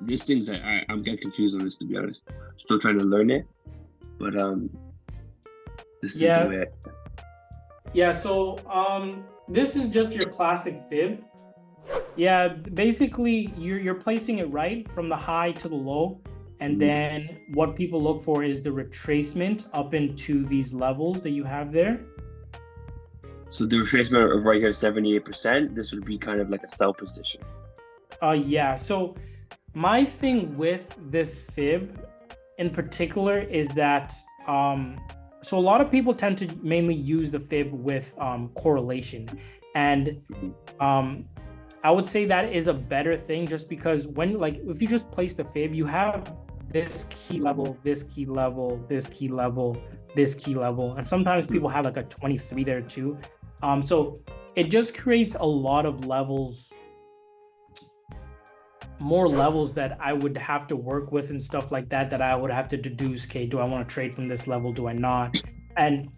these things I'm getting confused on this, to be honest. Still trying to learn it, but this is the Yeah, way. yeah. So this is just your classic fib. Yeah, basically you're placing it right from the high to the low. And Mhm. then what people look for is the retracement up into these levels that you have there. So the retracement of right here, 78%. This would be kind of like a sell position. Yeah. So my thing with this fib in particular is that so a lot of people tend to mainly use the fib with correlation. And Mhm. I would say that is a better thing just because when like if you just place the fib, you have this key level, this key level, this key level, this key level, and sometimes people have like a 23 there too. So it just creates a lot of levels, more levels that I would have to work with and stuff like that, that I would have to deduce, okay, do I want to trade from this level? Do I not? And